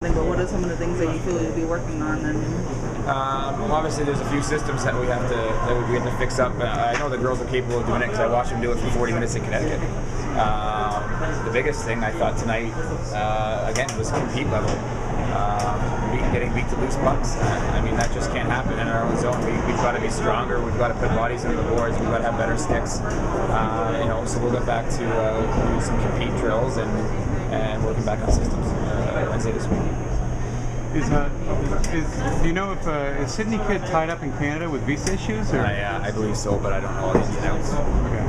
But what are some of the things that you feel you'll be working on? And obviously, there's a few systems that we have to fix up. I know the girls are capable of doing it because I watched them do it for 40 minutes in Connecticut. The biggest thing I thought tonight, again, was compete level. Getting weak to loose pucks. I mean, that just can't happen in our own zone. We've got to be stronger. We've got to put bodies into the boards. We've got to have better sticks. So we'll get back to doing some compete drills and working back on systems Wednesday this week. Do you know if is Sydney Kid tied up in Canada with visa issues? Or? I believe so, but I don't know all the ins and outs. Okay.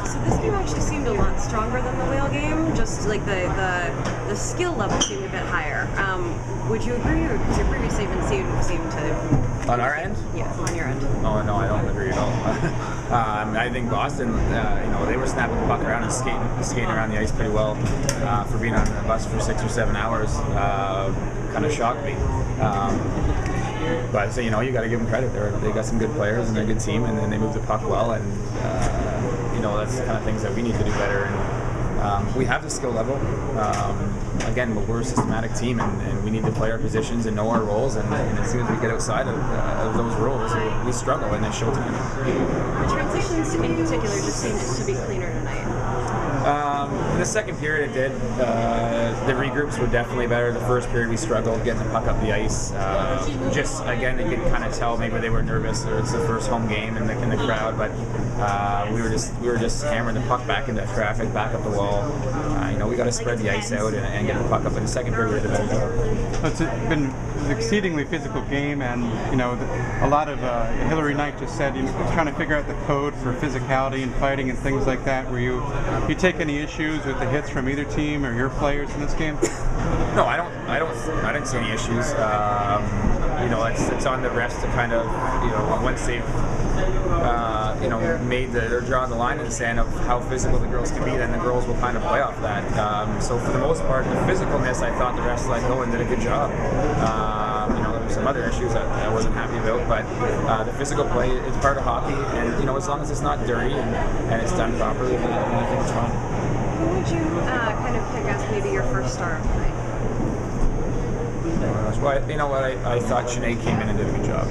So this game actually seemed a lot stronger than the Whale game. Just like the skill level seemed a bit higher. Would you agree, or because your previous statement seemed to? On our end? Yeah, on your end. Oh no, I don't agree at all. I think Boston, they were snapping the puck around and skating around the ice pretty well. For being on the bus for 6 or 7 hours, kind of shocked me. But you got to give them credit. They got some good players and they're a good team, and then they move the puck well, and that's the kind of things that we need to do better. And we have the skill level. Again, but we're a systematic team, and we need to play our positions and know our roles. And as soon as we get outside of those roles, we struggle, and they show tonight. The transitions in particular just seemed to be cleaner tonight. In the second period, it did. The regroups were definitely better. The first period, we struggled getting the puck up the ice. Again, you could kind of tell maybe they were nervous, or it's the first home game in the crowd. But we were just hammering the puck back into traffic, back up the wall. We got to spread the ice out and get the puck up. In the second period, we did a better job. It's been an exceedingly physical game, and a lot of Hillary Knight just said trying to figure out the code for physicality and fighting and things like that. Were you take any issues with the hits from either team or your players in this game? No, I didn't see any issues. It's on the refs to kind of, once they've made they're drawing the line in the sand of how physical the girls can be, then the girls will kind of play off that. So for the most part, the physicalness, I thought the refs let go and did a good job. There were some other issues that I wasn't happy about, but the physical play is part of hockey, and as long as it's not dirty and it's done properly, then I think it's fine. Who would you kind of pick as maybe your first star of the night? Well, you know what? I thought Sinead came in and did a good job.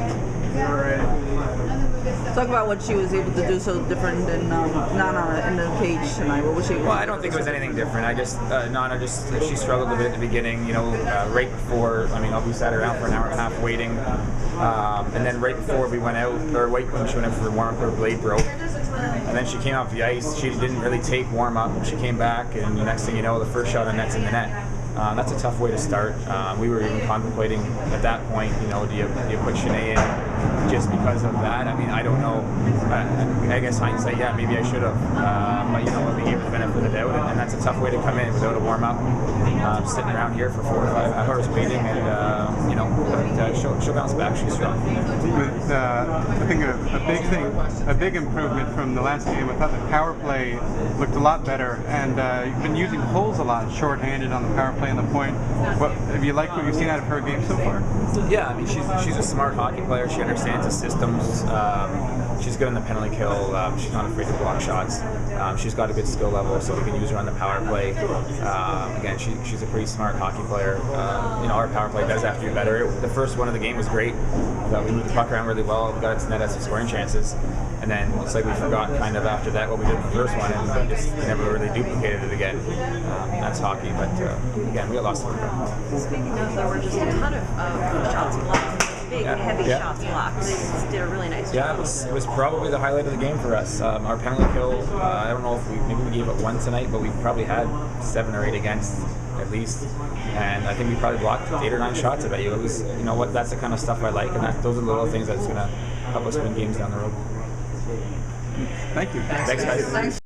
talk about what she was able to do so different than Nana in the cage tonight. What was she able to do? Well, I don't think it was anything different. Nana she struggled a bit at the beginning. Right before. We sat around for an hour and a half waiting, and then right before we went out, or right when she went out for the warm up, her blade broke. And then she came off the ice. She didn't really take warm up. She came back, and the next thing you know, the first shot on net's in the net. That's a tough way to start. We were even contemplating at that point, do you put Sinead in just because of that? I don't know. I guess hindsight, yeah, maybe I should have. But we gave her the benefit of the doubt, and that's a tough way to come in without a warm up. Sitting around here for 4 or 5 hours waiting, and she'll bounce back. She's strong. I think a big improvement from the last game. I thought the power play looked a lot better, and you've been using holes a lot, shorthanded on the power play and the point. Have you liked what you've seen out of her game so far? Yeah, she's a smart hockey player. She understands the systems. She's good on the penalty kill. She's not afraid to block shots. She's got a good skill level, so we can use her on the power play. Again, she's a pretty smart hockey player. Our power play does have to be better. The first one of the game was great. We moved the puck around really well. We got it to net, had some scoring chances. And then it's like we forgot kind of after that what we did in the first one, and just never really duplicated it again. That's hockey, but again, we got lost. Speaking of, there were just a ton of shots blocked. Big, heavy shots blocked. They just did a really nice job. Yeah, it was probably the highlight of the game for us. Our penalty kill, I don't know if maybe we gave it one tonight, but we probably had 7 or 8 against at least. And I think we probably blocked 8 or 9 shots. I bet you. It was, that's the kind of stuff I like, and those are the little things that's going to help us win games down the road. Thank you. Thanks, guys.